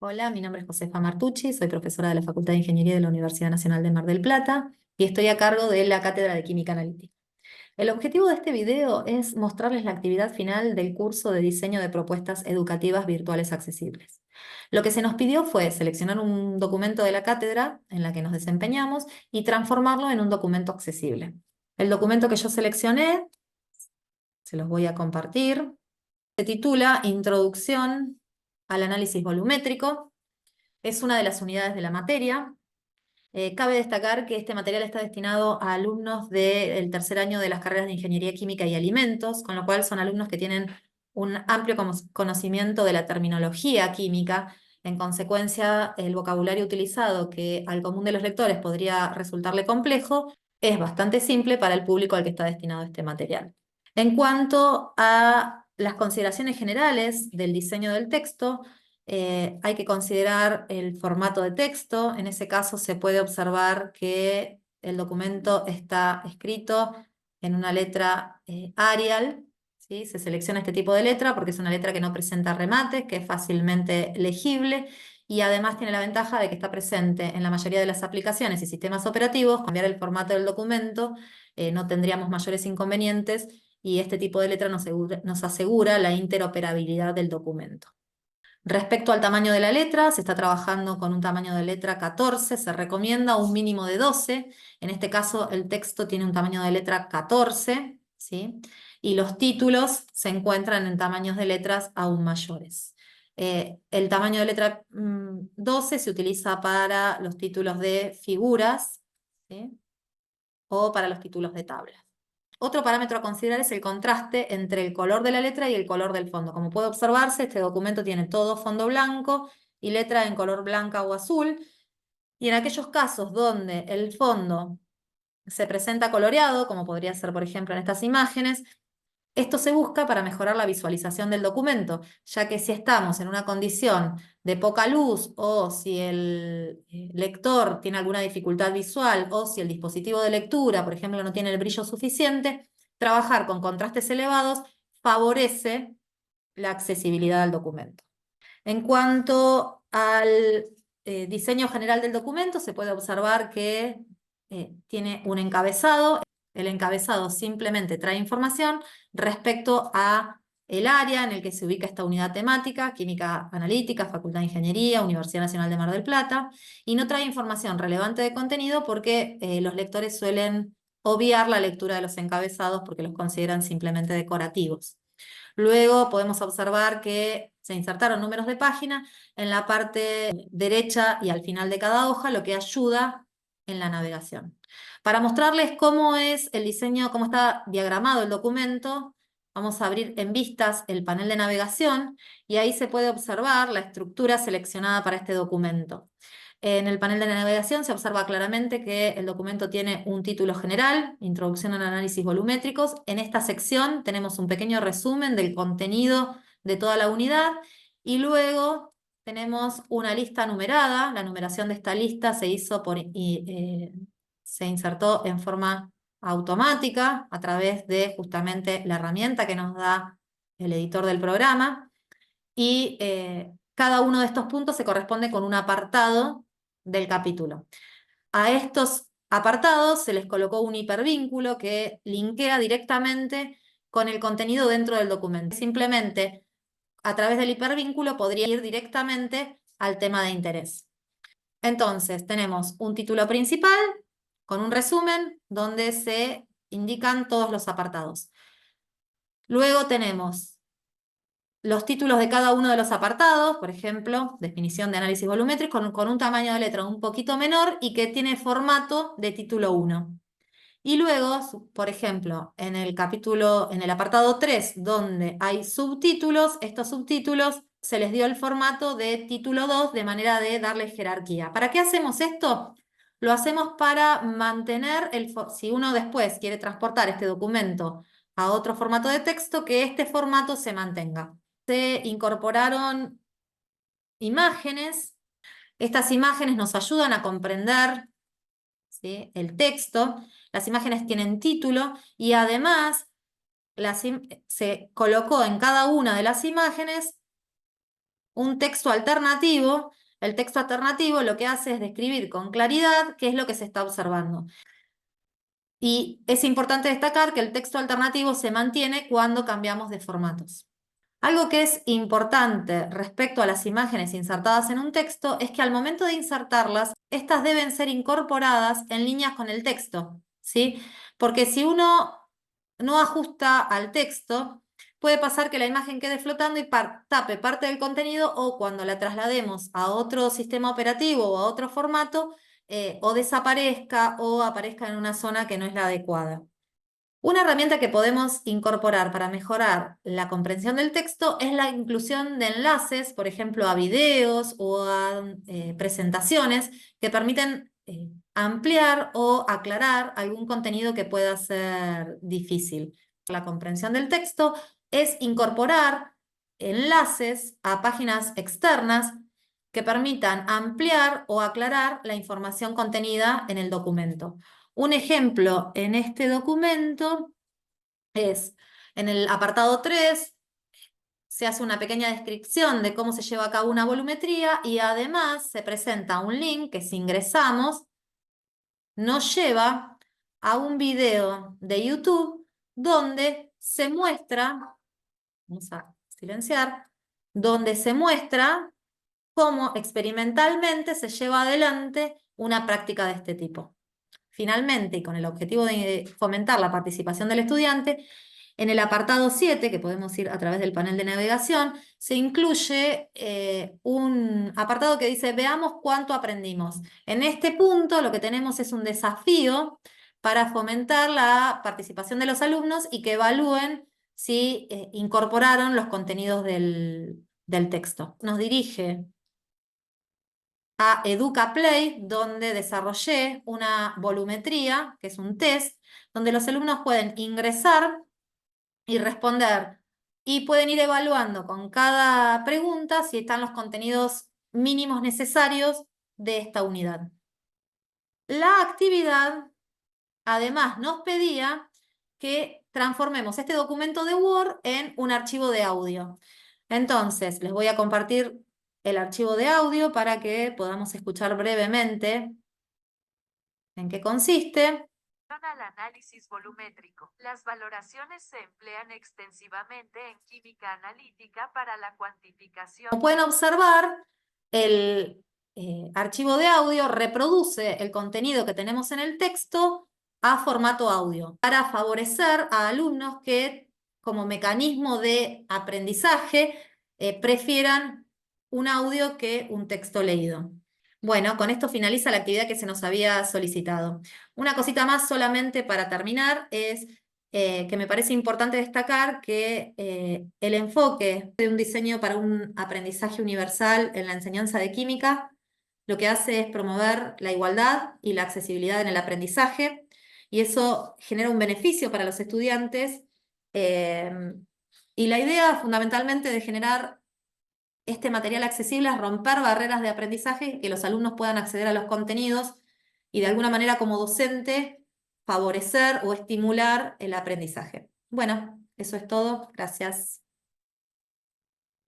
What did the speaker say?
Hola, mi nombre es Josefa Martucci, soy profesora de la Facultad de Ingeniería de la Universidad Nacional de Mar del Plata y estoy a cargo de la Cátedra de Química Analítica. El objetivo de este video es mostrarles la actividad final del curso de diseño de propuestas educativas virtuales accesibles. Lo que se nos pidió fue seleccionar un documento de la cátedra en la que nos desempeñamos y transformarlo en un documento accesible. El documento que yo seleccioné, se los voy a compartir, se titula Introducción al análisis volumétrico. Es una de las unidades de la materia. Cabe destacar que este material está destinado a alumnos del tercer año de las carreras de Ingeniería Química y Alimentos, con lo cual son alumnos que tienen un amplio conocimiento de la terminología química. En consecuencia, el vocabulario utilizado, que al común de los lectores podría resultarle complejo, es bastante simple para el público al que está destinado este material. En cuanto a las consideraciones generales del diseño del texto, hay que considerar el formato de texto. En ese caso se puede observar que el documento está escrito en una letra Arial, ¿sí? Se selecciona este tipo de letra porque es una letra que no presenta remates, que es fácilmente legible y además tiene la ventaja de que está presente en la mayoría de las aplicaciones y sistemas operativos. Cambiar el formato del documento, no tendríamos mayores inconvenientes y este tipo de letra nos asegura la interoperabilidad del documento. Respecto al tamaño de la letra, se está trabajando con un tamaño de letra 14, se recomienda un mínimo de 12. En este caso, el texto tiene un tamaño de letra 14, ¿sí? Y los títulos se encuentran en tamaños de letras aún mayores. El tamaño de letra 12 se utiliza para los títulos de figuras, ¿sí? O para los títulos de tablas. Otro parámetro a considerar es el contraste entre el color de la letra y el color del fondo. Como puede observarse, este documento tiene todo fondo blanco y letra en color blanca o azul. Y en aquellos casos donde el fondo se presenta coloreado, como podría ser por ejemplo en estas imágenes, esto se busca para mejorar la visualización del documento, ya que si estamos en una condición de poca luz o si el lector tiene alguna dificultad visual o si el dispositivo de lectura, por ejemplo, no tiene el brillo suficiente, trabajar con contrastes elevados favorece la accesibilidad al documento. En cuanto al diseño general del documento, se puede observar que tiene un encabezado. El encabezado simplemente trae información respecto a el área en el que se ubica esta unidad temática, Química Analítica, Facultad de Ingeniería, Universidad Nacional de Mar del Plata, y no trae información relevante de contenido porque los lectores suelen obviar la lectura de los encabezados porque los consideran simplemente decorativos. Luego podemos observar que se insertaron números de página en la parte derecha y al final de cada hoja, lo que ayuda en la navegación. Para mostrarles cómo es el diseño, cómo está diagramado el documento, vamos a abrir en vistas el panel de navegación y ahí se puede observar la estructura seleccionada para este documento. En el panel de navegación se observa claramente que el documento tiene un título general, Introducción al análisis volumétricos. En esta sección tenemos un pequeño resumen del contenido de toda la unidad y luego tenemos una lista numerada. La numeración de esta lista se hizo se insertó en forma automática a través de justamente la herramienta que nos da el editor del programa y cada uno de estos puntos se corresponde con un apartado del capítulo. A estos apartados se les colocó un hipervínculo que linkea directamente con el contenido dentro del documento. Simplemente a través del hipervínculo podría ir directamente al tema de interés. Entonces tenemos un título principal con un resumen donde se indican todos los apartados. Luego tenemos los títulos de cada uno de los apartados, por ejemplo, definición de análisis volumétrico, con un tamaño de letra un poquito menor y que tiene formato de título 1. Y luego, por ejemplo, en el apartado 3, donde hay subtítulos, estos subtítulos se les dio el formato de título 2 de manera de darle jerarquía. ¿Para qué hacemos esto? Lo hacemos para mantener, si uno después quiere transportar este documento a otro formato de texto, que este formato se mantenga. Se incorporaron imágenes. Estas imágenes nos ayudan a comprender, ¿sí?, el texto. Las imágenes tienen título y además se colocó en cada una de las imágenes un texto alternativo. El texto alternativo lo que hace es describir con claridad qué es lo que se está observando. Y es importante destacar que el texto alternativo se mantiene cuando cambiamos de formatos. Algo que es importante respecto a las imágenes insertadas en un texto es que al momento de insertarlas, estas deben ser incorporadas en líneas con el texto, ¿sí? Porque si uno no ajusta al texto, puede pasar que la imagen quede flotando y tape parte del contenido, o cuando la traslademos a otro sistema operativo o a otro formato, o desaparezca o aparezca en una zona que no es la adecuada. Una herramienta que podemos incorporar para mejorar la comprensión del texto es la inclusión de enlaces, por ejemplo, a videos o a presentaciones que permiten ampliar o aclarar algún contenido que pueda ser difícil. La comprensión del texto es incorporar enlaces a páginas externas que permitan ampliar o aclarar la información contenida en el documento. Un ejemplo en este documento es, en el apartado 3, se hace una pequeña descripción de cómo se lleva a cabo una volumetría y además se presenta un link que si ingresamos nos lleva a un video de YouTube donde se muestra, vamos a silenciar, donde se muestra cómo experimentalmente se lleva adelante una práctica de este tipo. Finalmente, y con el objetivo de fomentar la participación del estudiante, en el apartado 7, que podemos ir a través del panel de navegación, se incluye un apartado que dice, veamos cuánto aprendimos. En este punto lo que tenemos es un desafío para fomentar la participación de los alumnos y que evalúen si incorporaron los contenidos del texto. Nos dirige a EducaPlay, donde desarrollé una volumetría, que es un test, donde los alumnos pueden ingresar y responder, y pueden ir evaluando con cada pregunta si están los contenidos mínimos necesarios de esta unidad. La actividad, además, nos pedía que transformemos este documento de Word en un archivo de audio. Entonces, les voy a compartir el archivo de audio para que podamos escuchar brevemente en qué consiste. Al análisis volumétrico. Las valoraciones se emplean extensivamente en química analítica para la cuantificación. Como pueden observar, el archivo de audio reproduce el contenido que tenemos en el texto a formato audio para favorecer a alumnos que, como mecanismo de aprendizaje, prefieran un audio que un texto leído. Bueno, con esto finaliza la actividad que se nos había solicitado. Una cosita más solamente para terminar es que me parece importante destacar que el enfoque de un diseño para un aprendizaje universal en la enseñanza de química lo que hace es promover la igualdad y la accesibilidad en el aprendizaje, y eso genera un beneficio para los estudiantes, eh, y la idea fundamentalmente de generar este material accesible es romper barreras de aprendizaje, que los alumnos puedan acceder a los contenidos y de alguna manera como docente favorecer o estimular el aprendizaje. Bueno, eso es todo. Gracias.